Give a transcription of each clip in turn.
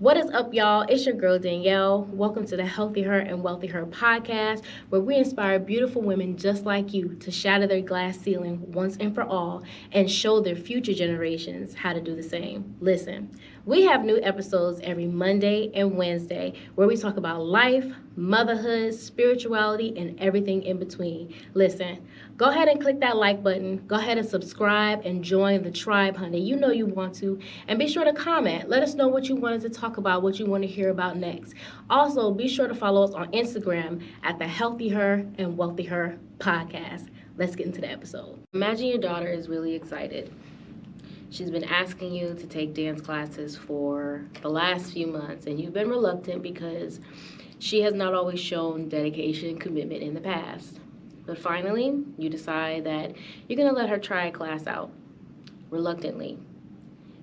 What is up, y'all? It's your girl, Danielle. Welcome to the Healthy Her and Wealthy Her podcast, where we inspire beautiful women just like you to shatter their glass ceiling once and for all and show their future generations how to do the same. Listen, we have new episodes every Monday and Wednesday where we talk about life, motherhood, spirituality, and everything in between. Listen, go ahead and click that like button. Go ahead and subscribe and join the tribe, honey. You know you want to. And be sure to comment. Let us know what you wanted to talk about, what you want to hear about next. Also, be sure to follow us on Instagram at the Healthy Her and Wealthy Her podcast. Let's get into the episode. Imagine your daughter is really excited. She's been asking you to take dance classes for the last few months, and you've been reluctant because she has not always shown dedication and commitment in the past. But finally, you decide that you're going to let her try a class out, reluctantly,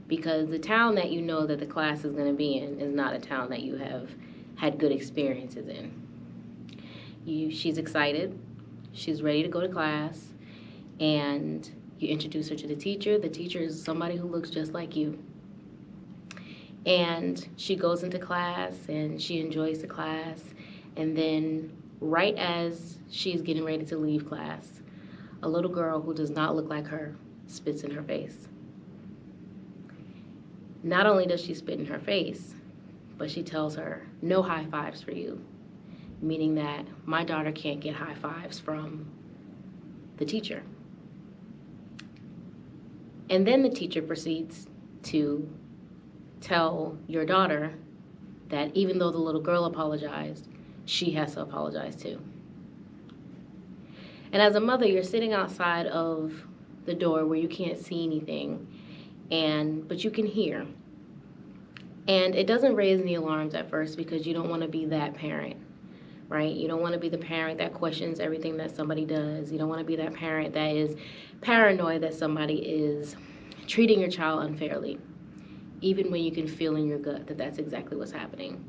because the town that you know that the class is going to be in is not a town that you have had good experiences in. She's excited. She's ready to go to class, and you introduce her to the teacher. The teacher is somebody who looks just like you. And she goes into class, and she enjoys the class. And then right as she's getting ready to leave class, a little girl who does not look like her spits in her face. Not only does she spit in her face, but she tells her, no high fives for you, meaning that my daughter can't get high fives from the teacher. And then the teacher proceeds to tell your daughter that even though the little girl apologized, she has to apologize too. And as a mother, you're sitting outside of the door where you can't see anything, but you can hear. And it doesn't raise any alarms at first because you don't want to be that parent, right? You don't want to be the parent that questions everything that somebody does. You don't want to be that parent that is paranoid that somebody is treating your child unfairly, even when you can feel in your gut that that's exactly what's happening.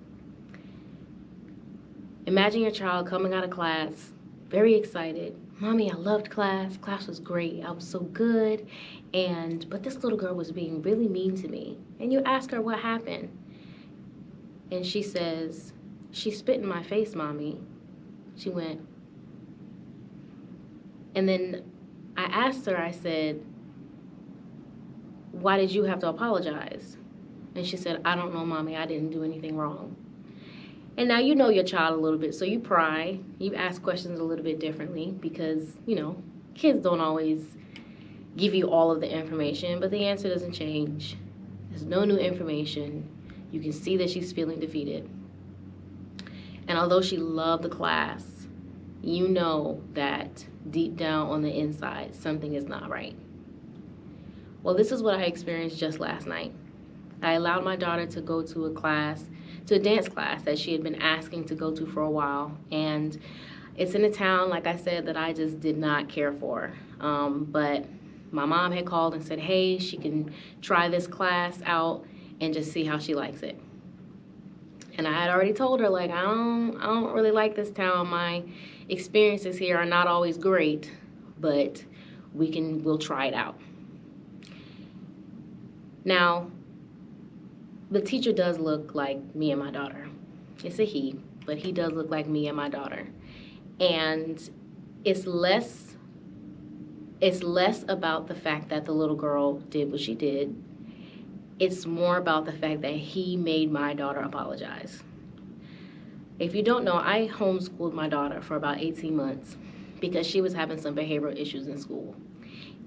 Imagine your child coming out of class, very excited. Mommy, I loved class. Class was great. I was so good. But this little girl was being really mean to me. And you ask her what happened. And she says, she spit in my face, Mommy. She went. And then I asked her, I said, why did you have to apologize? And she said, I don't know, Mommy. I didn't do anything wrong. And now you know your child a little bit, so you pry. You ask questions a little bit differently because, kids don't always give you all of the information, but the answer doesn't change. There's no new information. You can see that she's feeling defeated. And although she loved the class, you know that deep down on the inside, something is not right. Well, this is what I experienced just last night. I allowed my daughter to go to a dance class that she had been asking to go to for a while. And it's in a town, like I said, that I just did not care for. But my mom had called and said, hey, she can try this class out and just see how she likes it. And I had already told her, I don't really like this town. My experiences here are not always great, but we'll try it out. Now, the teacher does look like me and my daughter. It's a he, but he does look like me and my daughter. And it's less about the fact that the little girl did what she did. It's more about the fact that he made my daughter apologize. If you don't know, I homeschooled my daughter for about 18 months because she was having some behavioral issues in school.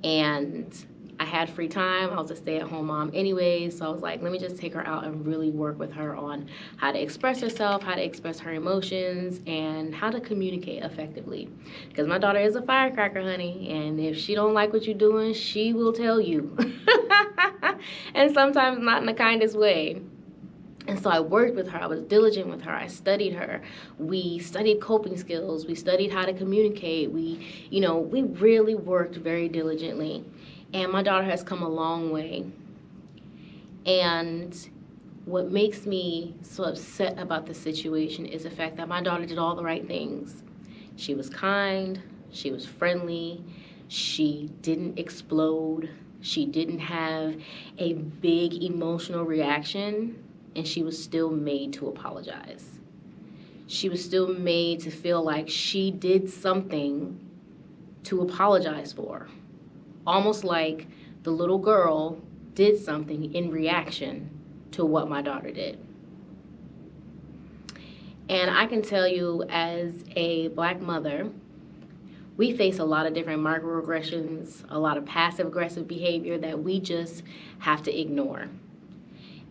And I had free time. I was a stay-at-home mom anyway, so I was like, let me just take her out and really work with her on how to express herself, how to express her emotions, and how to communicate effectively. Because my daughter is a firecracker, honey, and if she don't like what you're doing, she will tell you. And sometimes not in the kindest way. And so I worked with her. I was diligent with her. I studied her. We studied coping skills. We studied how to communicate. We really worked very diligently. And my daughter has come a long way. And what makes me so upset about the situation is the fact that my daughter did all the right things. She was kind. She was friendly. She didn't explode. She didn't have a big emotional reaction. and she was still made to apologize. She was still made to feel like she did something to apologize for. Almost like the little girl did something in reaction to what my daughter did. And I can tell you, as a Black mother, we face a lot of different microaggressions, a lot of passive aggressive behavior that we just have to ignore.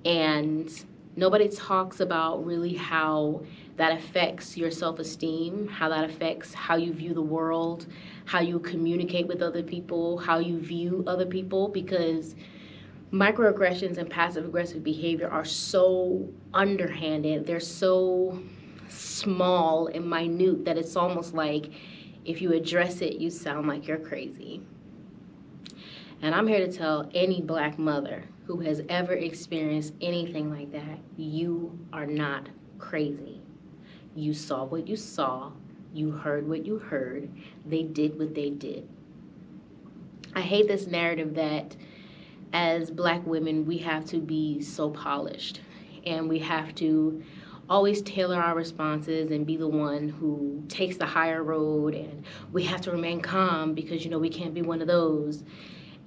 And nobody talks about really how that affects your self-esteem, how that affects how you view the world, how you communicate with other people, how you view other people, because microaggressions and passive aggressive behavior are so underhanded. They're so small and minute that it's almost like if you address it, you sound like you're crazy. And I'm here to tell any Black mother who has ever experienced anything like that, you are not crazy. You saw what you saw. You heard what you heard. They did what they did. I hate this narrative that as Black women, we have to be so polished and we have to always tailor our responses and be the one who takes the higher road, and we have to remain calm because, we can't be one of those.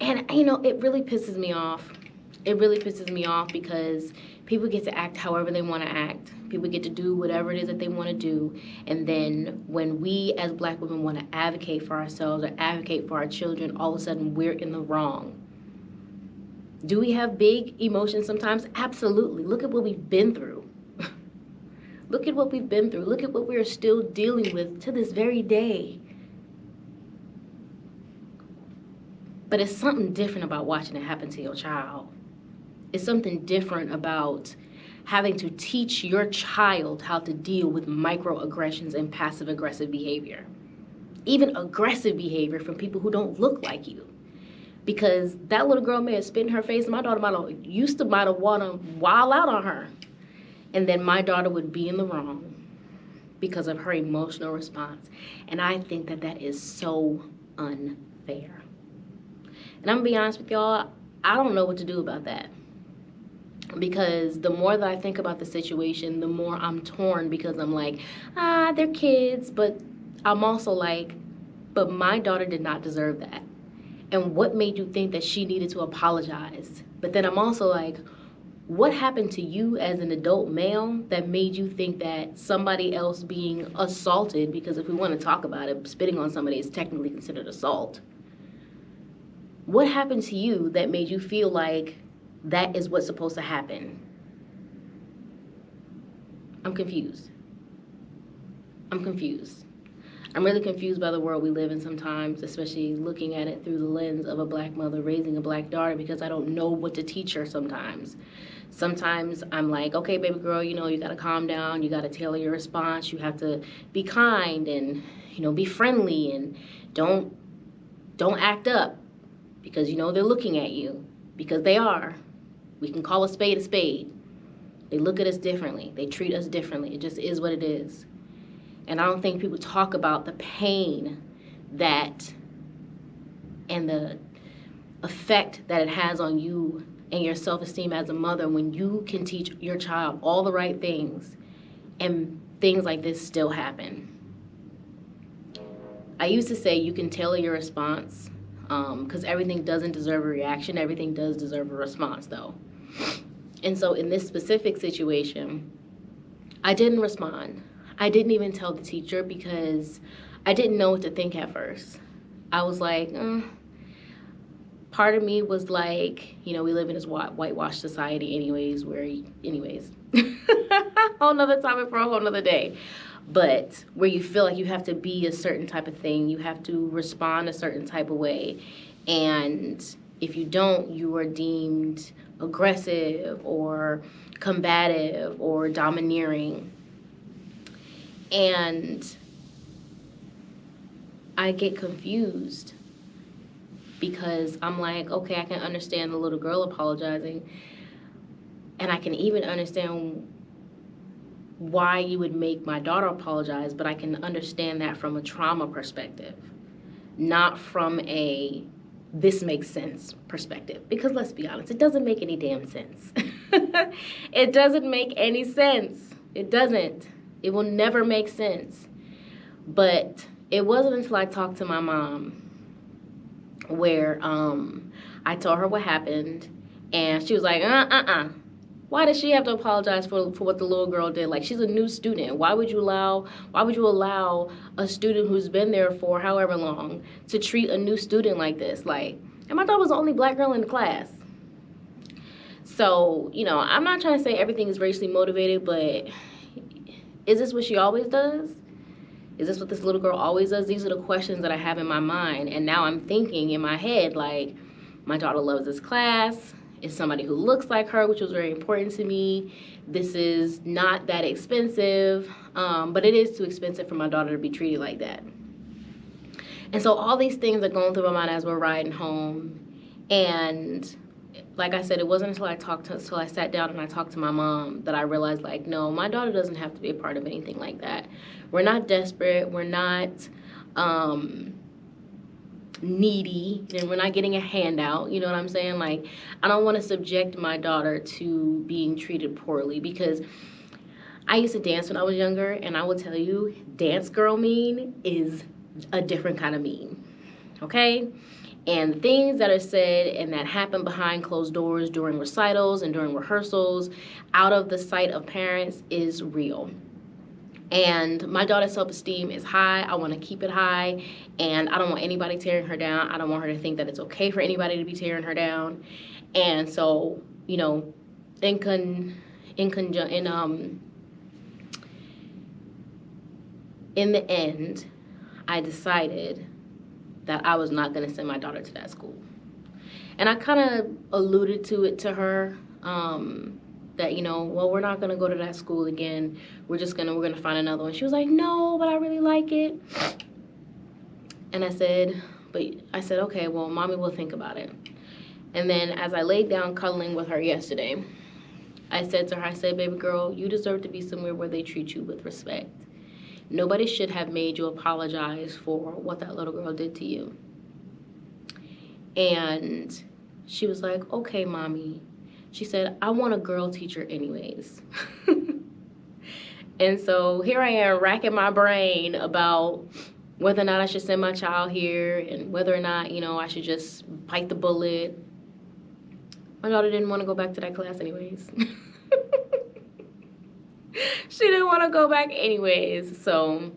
And, it really pisses me off. It really pisses me off because people get to act however they want to act. People get to do whatever it is that they want to do. And then when we as Black women want to advocate for ourselves or advocate for our children, all of a sudden we're in the wrong. Do we have big emotions sometimes? Absolutely. Look at what we've been through. Look at what we've been through. Look at what we are still dealing with to this very day. But it's something different about watching it happen to your child. It's something different about having to teach your child how to deal with microaggressions and passive-aggressive behavior. Even aggressive behavior from people who don't look like you. Because that little girl may have spit in her face, and my daughter might have want to wild out on her. And then my daughter would be in the wrong because of her emotional response. And I think that that is so unfair. And I'm gonna be honest with y'all, I don't know what to do about that. Because the more that I think about the situation, the more I'm torn, because I'm like, they're kids, but I'm also like, but my daughter did not deserve that. And what made you think that she needed to apologize? But then I'm also like, what happened to you as an adult male that made you think that somebody else being assaulted, because if we want to talk about it, spitting on somebody is technically considered assault. What happened to you that made you feel like that is what's supposed to happen? I'm confused. I'm really confused by the world we live in sometimes, especially looking at it through the lens of a Black mother raising a Black daughter, because I don't know what to teach her sometimes. Sometimes I'm like, okay, baby girl, you got to calm down. You got to tailor your response. You have to be kind and, be friendly, and don't act up because, they're looking at you, because they are. We can call a spade a spade. They look at us differently. They treat us differently. It just is what it is. And I don't think people talk about the pain that and the effect that it has on you and your self-esteem as a mother when you can teach your child all the right things and things like this still happen. I used to say you can tailor your response because everything doesn't deserve a reaction. Everything does deserve a response, though. And so in this specific situation, I didn't respond. I didn't even tell the teacher because I didn't know what to think at first. I was like, part of me was like, we live in this whitewashed society anyways, whole nother topic for a whole nother day. But where you feel like you have to be a certain type of thing, you have to respond a certain type of way. And if you don't, you are deemed aggressive or combative or domineering. And I get confused because I'm like, okay, I can understand the little girl apologizing, and I can even understand why you would make my daughter apologize, but I can understand that from a trauma perspective, not from a this makes sense perspective. Because let's be honest, it doesn't make any damn sense. It doesn't make any sense. It doesn't. It will never make sense. But it wasn't until I talked to my mom where I told her what happened, and she was like, why does she have to apologize for what the little girl did? Like, she's a new student. Why would you allow a student who's been there for however long to treat a new student like this? Like, and my daughter was the only black girl in the class. So, you know, I'm not trying to say everything is racially motivated, but is this what she always does? Is this what this little girl always does? These are the questions that I have in my mind. And now I'm thinking in my head, like, my daughter loves this class. It's somebody who looks like her, which was very important to me. This is not that expensive, but it is too expensive for my daughter to be treated like that. And so all these things are going through my mind as we're riding home. And like I said, it wasn't until I sat down and I talked to my mom that I realized, like, no, my daughter doesn't have to be a part of anything like that. We're not desperate. We're not needy, and we're not getting a handout. You know what I'm saying? Like, I don't want to subject my daughter to being treated poorly, because I used to dance when I was younger, and I will tell you, dance girl mean is a different kind of mean, okay? And things that are said and that happen behind closed doors during recitals and during rehearsals, out of the sight of parents, is real. And my daughter's self-esteem is high. I want to keep it high, and I don't want anybody tearing her down. I don't want her to think that it's okay for anybody to be tearing her down. And so, you know, in the end, I decided that I was not going to send my daughter to that school. And I kind of alluded to it to her, that, you know, well, we're not going to go to that school again. We're going to find another one. She was like, no, but I really like it. And I said, okay, well, mommy will think about it. And then as I laid down cuddling with her yesterday, I said to her, baby girl, you deserve to be somewhere where they treat you with respect. Nobody should have made you apologize for what that little girl did to you. And she was like, okay, mommy. She said, I want a girl teacher anyways. And so here I am racking my brain about whether or not I should send my child here, and whether or not, you know, I should just bite the bullet. My daughter didn't want to go back to that class anyways. She didn't want to go back anyways. So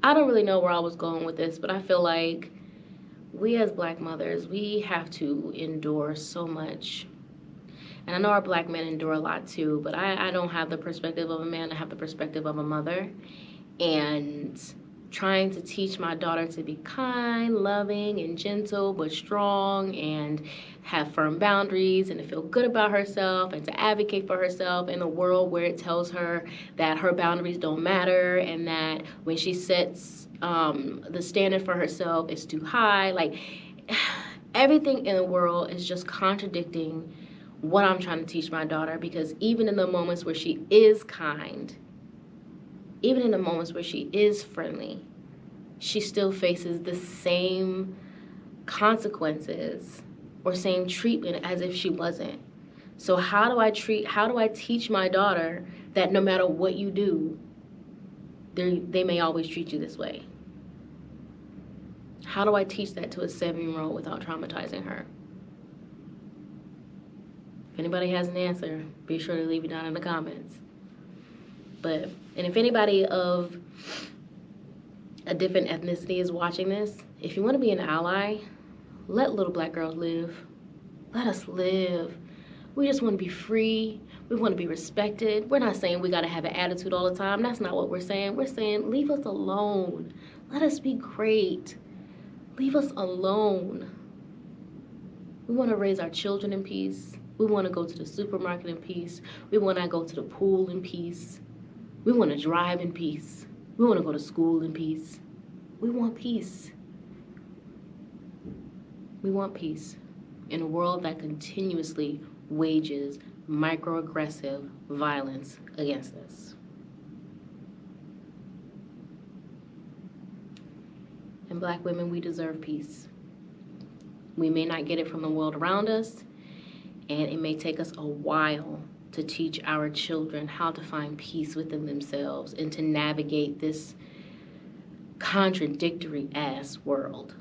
I don't really know where I was going with this, but I feel like we as black mothers, we have to endure so much. And I know our black men endure a lot too, but I don't have the perspective of a man. I have the perspective of a mother. And trying to teach my daughter to be kind, loving, and gentle, but strong, and have firm boundaries, and to feel good about herself, and to advocate for herself in a world where it tells her that her boundaries don't matter, and that when she sets the standard for herself is too high. Like, everything in the world is just contradicting what I'm trying to teach my daughter, because even in the moments where she is kind, even in the moments where she is friendly, she still faces the same consequences or same treatment as if she wasn't. So how do I teach my daughter that no matter what you do, they may always treat you this way? How do I teach that to a 7-year-old without traumatizing her? If anybody has an answer, be sure to leave it down in the comments. And if anybody of a different ethnicity is watching this, if you want to be an ally, let little black girls live. Let us live. We just want to be free. We want to be respected. We're not saying we got to have an attitude all the time. That's not what we're saying. We're saying leave us alone. Let us be great. Leave us alone. We want to raise our children in peace. We want to go to the supermarket in peace. We want to go to the pool in peace. We want to drive in peace. We want to go to school in peace. We want peace. We want peace in a world that continuously wages microaggressive violence against us. And Black women, we deserve peace. We may not get it from the world around us, and it may take us a while to teach our children how to find peace within themselves and to navigate this contradictory ass world.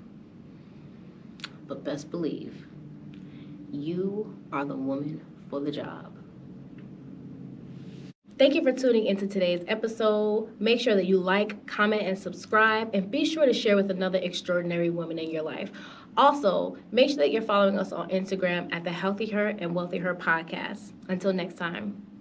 But best believe, you are the woman for the job. Thank you for tuning into today's episode. Make sure that you like, comment, and subscribe, and be sure to share with another extraordinary woman in your life. Also, make sure that you're following us on Instagram at the Healthy Her and Wealthy Her podcast. Until next time.